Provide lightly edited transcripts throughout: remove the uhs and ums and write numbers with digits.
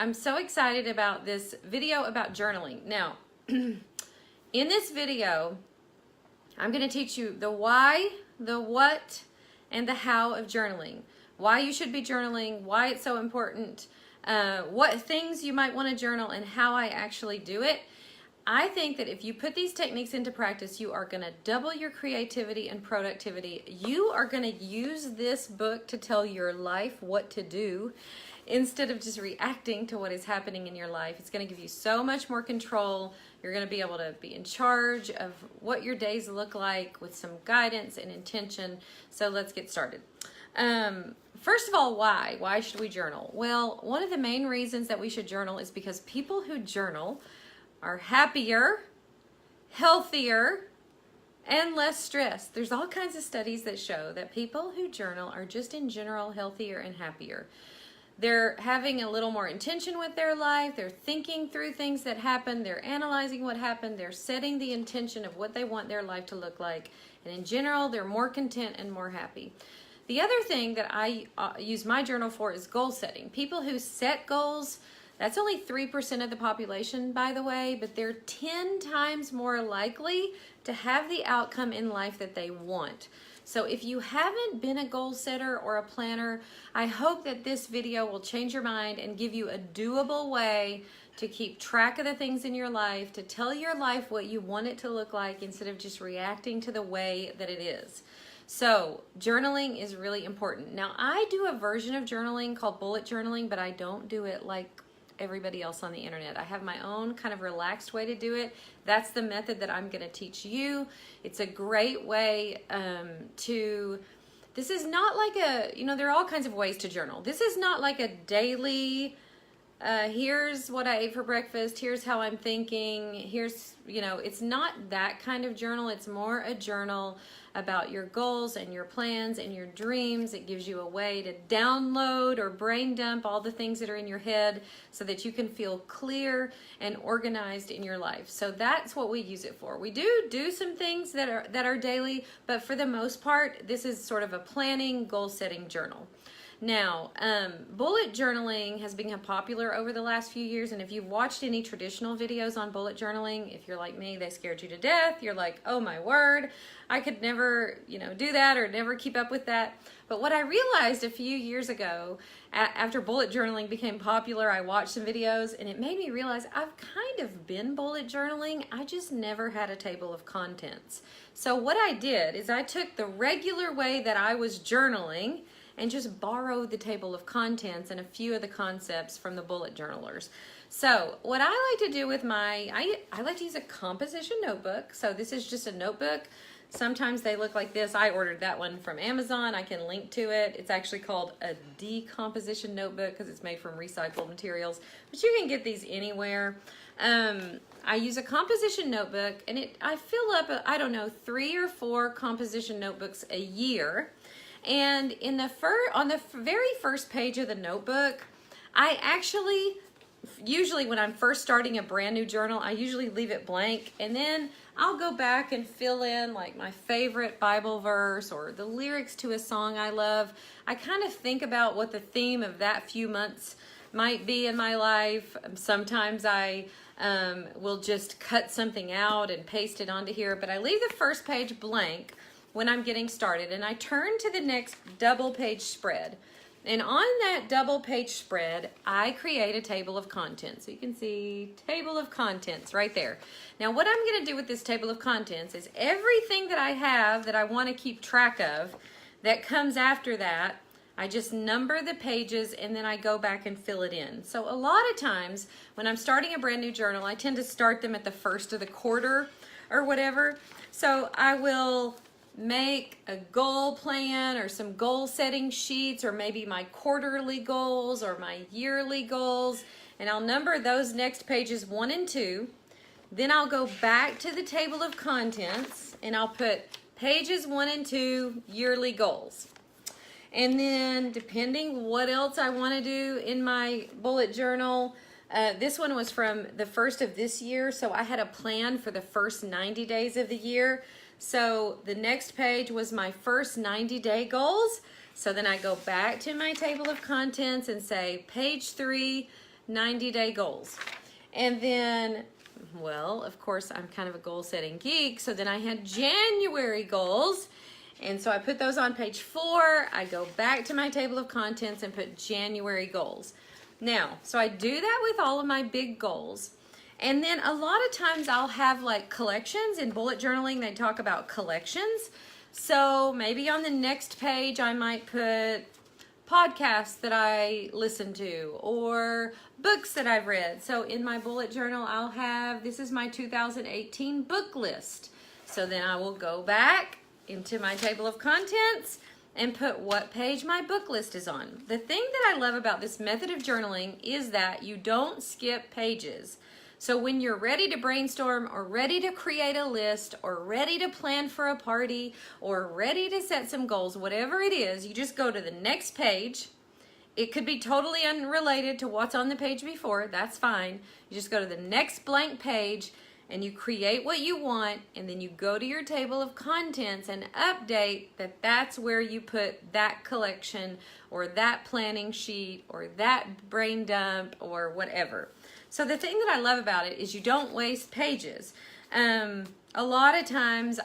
I'm so excited about this video about journaling. Now, in this video, I'm going to teach you the why, the what, and the how of journaling. Why you should be journaling, why it's so important, what things you might want to journal, and how I actually do it. I think that if you put these techniques into practice, you are going to double your creativity and productivity. You are going to use this book to tell your life what to do instead of just reacting to what is happening in your life. It's going to give you so much more control. You're going to be able to be in charge of what your days look like with some guidance and intention. So let's get started. First of all, why? Why should we journal? Well, one of the main reasons that we should journal is because people who journal are happier, healthier, and less stressed. There's all kinds of studies that show that people who journal are just in general healthier and happier. They're having a little more intention with their life. They're thinking through things that happened. They're analyzing what happened. They're setting the intention of what they want their life to look like. And in general, they're more content and more happy. The other thing that I use my journal for is goal setting. People who set goals, that's only 3% of the population, by the way, but they're 10 times more likely to have the outcome in life that they want. So if you haven't been a goal setter or a planner, I hope that this video will change your mind and give you a doable way to keep track of the things in your life, to tell your life what you want it to look like instead of just reacting to the way that it is. So journaling is really important. Now, I do a version of journaling called bullet journaling, but I don't do it like everybody else on the internet. I have my own kind of relaxed way to do it. That's the method that I'm going to teach you. It's a great way this is not like there are all kinds of ways to journal. This is not like a daily, here's what I ate for breakfast, here's how I'm thinking, it's not that kind of journal. It's more a journal about your goals and your plans and your dreams. It gives you a way to download or brain dump all the things that are in your head so that you can feel clear and organized in your life. So that's what we use it for. We do some things that are daily, but for the most part, this is sort of a planning, goal-setting journal. Now, bullet journaling has become popular over the last few years, and if you've watched any traditional videos on bullet journaling, if you're like me, they scared you to death. You're like, oh my word, I could never, do that or never keep up with that. But what I realized a few years ago, after bullet journaling became popular, I watched some videos, and it made me realize I've kind of been bullet journaling. I just never had a table of contents. So what I did is I took the regular way that I was journaling and just borrow the table of contents and a few of the concepts from the bullet journalers. So what I like to do with I like to use a composition notebook. So this is just a notebook. Sometimes they look like this. I ordered that one from Amazon. I can link to it. It's actually called a decomposition notebook because it's made from recycled materials, but you can get these anywhere. I use a composition notebook, and I fill up, I don't know, 3 or 4 composition notebooks a year. And on the very first page of the notebook, I actually, usually when I'm first starting a brand new journal, I usually leave it blank, and then I'll go back and fill in like my favorite Bible verse or the lyrics to a song I love. I kind of think about what the theme of that few months might be in my life. Sometimes I will just cut something out and paste it onto here, but I leave the first page blank when I'm getting started, and I turn to the next double page spread. And on that double page spread, I create a table of contents. So you can see table of contents right there. Now what I'm gonna do with this table of contents is everything that I have that I wanna keep track of that comes after that, I just number the pages and then I go back and fill it in. So a lot of times when I'm starting a brand new journal, I tend to start them at the first of the quarter or whatever. So I will make a goal plan or some goal setting sheets, or maybe my quarterly goals or my yearly goals, and I'll number those next pages 1 and 2. Then I'll go back to the table of contents and I'll put pages 1 and 2 yearly goals. And then depending what else I want to do in my bullet journal, this one was from the first of this year, so I had a plan for the first 90 days of the year. So the next page was my first 90-day goals. So then I go back to my table of contents and say page 3, 90-day goals. And then, well, of course, I'm kind of a goal-setting geek, so then I had January goals. And so I put those on page 4. I go back to my table of contents and put January goals. Now, so I do that with all of my big goals. And then a lot of times I'll have like collections. In bullet journaling, they talk about collections. So maybe on the next page, I might put podcasts that I listen to or books that I've read. So in my bullet journal, I'll have, this is my 2018 book list. So then I will go back into my table of contents and put what page my book list is on. The thing that I love about this method of journaling is that you don't skip pages. So when you're ready to brainstorm or ready to create a list or ready to plan for a party or ready to set some goals, whatever it is, you just go to the next page. It could be totally unrelated to what's on the page before. That's fine. You just go to the next blank page and you create what you want, and then you go to your table of contents and update that that's where you put that collection or that planning sheet or that brain dump or whatever. So the thing that I love about it is you don't waste pages. A lot of times,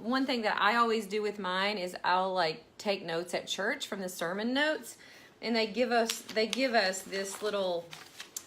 one thing that I always do with mine is I'll like take notes at church from the sermon notes, and they give us this little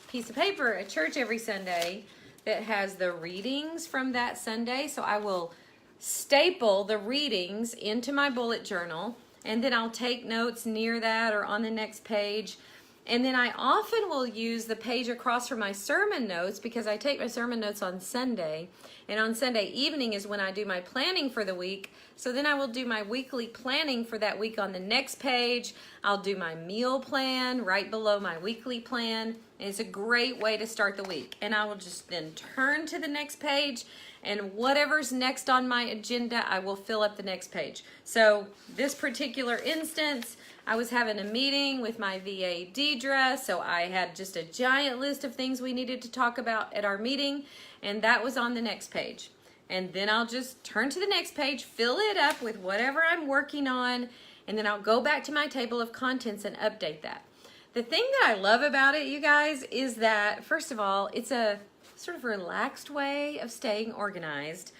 piece of paper at church every Sunday that has the readings from that Sunday. So I will staple the readings into my bullet journal, and then I'll take notes near that or on the next page. And then I often will use the page across from my sermon notes, because I take my sermon notes on Sunday, and on Sunday evening is when I do my planning for the week. So then I will do my weekly planning for that week on the next page. I'll do my meal plan right below my weekly plan. And it's a great way to start the week. And I will just then turn to the next page, and whatever's next on my agenda, I will fill up the next page. So this particular instance, I was having a meeting with my VA Deidre, so I had just a giant list of things we needed to talk about at our meeting, and that was on the next page. And then I'll just turn to the next page, fill it up with whatever I'm working on, and then I'll go back to my table of contents and update that. The thing that I love about it, you guys, is that, first of all, it's a sort of relaxed way of staying organized.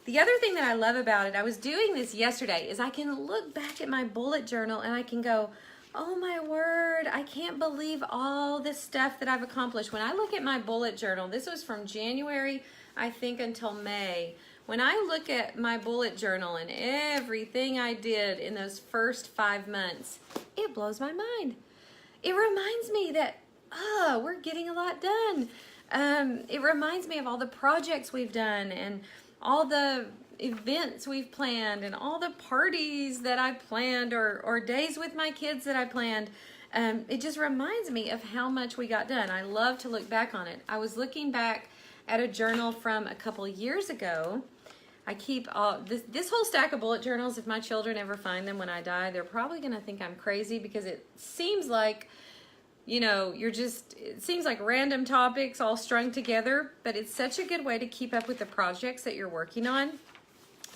The other thing that I love about it, I was doing this yesterday, is I can look back at my bullet journal and I can go, oh my word, I can't believe all this stuff that I've accomplished. When I look at my bullet journal, this was from January, I think, until May. When I look at my bullet journal and everything I did in those first 5 months, it blows my mind. It reminds me that, we're getting a lot done. It reminds me of all the projects we've done and all the events we've planned and all the parties that I planned or days with my kids that I planned. It just reminds me of how much we got done. I love to look back on it. I was looking back at a journal from a couple years ago. I keep all this whole stack of bullet journals. If my children ever find them when I die, they're probably going to think I'm crazy, because it seems like, you know, it seems like random topics all strung together, but it's such a good way to keep up with the projects that you're working on.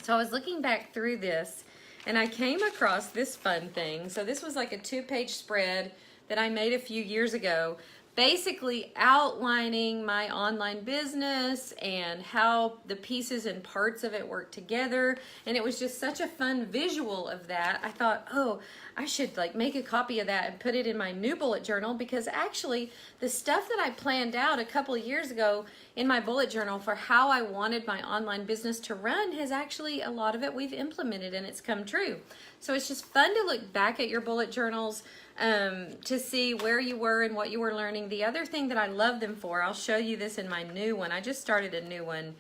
So I was looking back through this, and I came across this fun thing. So this was like a 2-page spread that I made a few years ago, basically outlining my online business and how the pieces and parts of it work together. And it was just such a fun visual of that. I thought, oh, I should like make a copy of that and put it in my new bullet journal, because actually the stuff that I planned out a couple of years ago in my bullet journal for how I wanted my online business to run has actually, a lot of it we've implemented and it's come true. So it's just fun to look back at your bullet journals to see where you were and what you were learning. The other thing that I love them for, I'll show you this in my new one. I just started a new one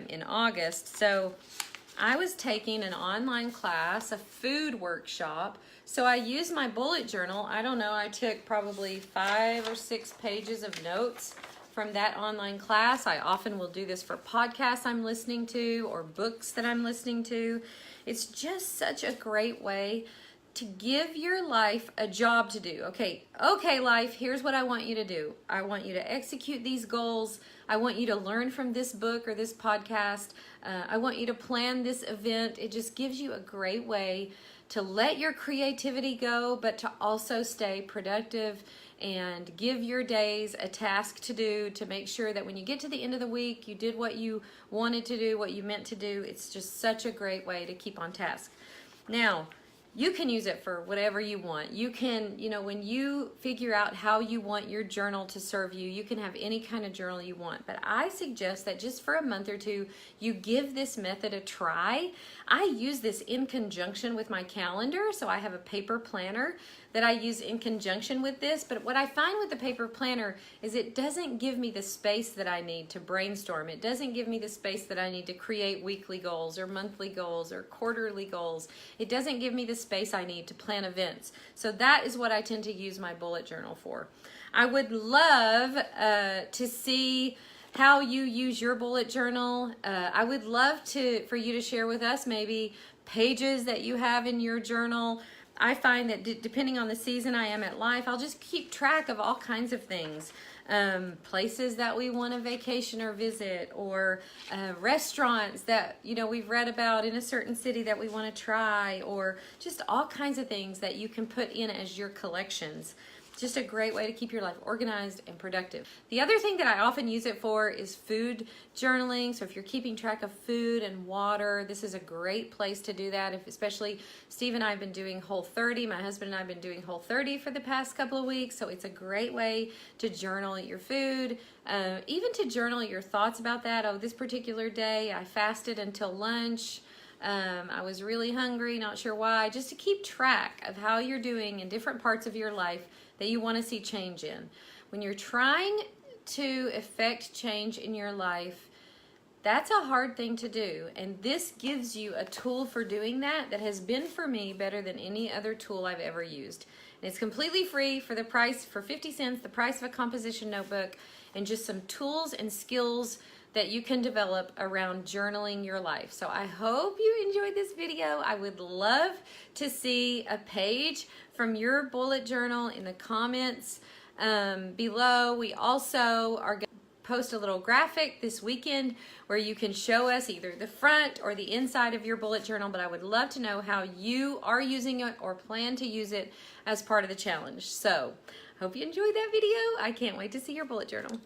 in August. So I was taking an online class, a food workshop. So I used my bullet journal. I don't know, I took probably 5 or 6 pages of notes from that online class. I often will do this for podcasts I'm listening to or books that I'm listening to. It's just such a great way to give your life a job to do. Okay, life, here's what I want you to do. I want you to execute these goals. I want you to learn from this book or this podcast. I want you to plan this event. It just gives you a great way to let your creativity go, but to also stay productive and give your days a task to do to make sure that when you get to the end of the week, you did what you wanted to do, what you meant to do. It's just such a great way to keep on task. Now, you can use it for whatever you want. You can, when you figure out how you want your journal to serve you, you can have any kind of journal you want. But I suggest that just for a month or two, you give this method a try. I use this in conjunction with my calendar, so I have a paper planner that I use in conjunction with this. But what I find with the paper planner is it doesn't give me the space that I need to brainstorm. It doesn't give me the space that I need to create weekly goals or monthly goals or quarterly goals. It doesn't give me the space I need to plan events. So that is what I tend to use my bullet journal for. I would love to see how you use your bullet journal. I would love for you to share with us maybe pages that you have in your journal. I find that depending on the season I am at life, I'll just keep track of all kinds of things. Places that we want to vacation or visit, or restaurants that we've read about in a certain city that we want to try, or just all kinds of things that you can put in as your collections. Just a great way to keep your life organized and productive. The other thing that I often use it for is food journaling. So if you're keeping track of food and water, this is a great place to do that. Especially Steve and I have been doing Whole30. My husband and I have been doing Whole30 for the past couple of weeks. So it's a great way to journal your food, even to journal your thoughts about that. Oh, this particular day I fasted until lunch. I was really hungry, not sure why. Just to keep track of how you're doing in different parts of your life that you want to see change in. When you're trying to effect change in your life, that's a hard thing to do. And this gives you a tool for doing that has been for me better than any other tool I've ever used. And it's completely free for the price, for 50 cents, the price of a composition notebook, and just some tools and skills that you can develop around journaling your life. So I hope you enjoyed this video. I would love to see a page from your bullet journal in the comments below. We also are going to post a little graphic this weekend where you can show us either the front or the inside of your bullet journal, but I would love to know how you are using it or plan to use it as part of the challenge. So, hope you enjoyed that video. I can't wait to see your bullet journal.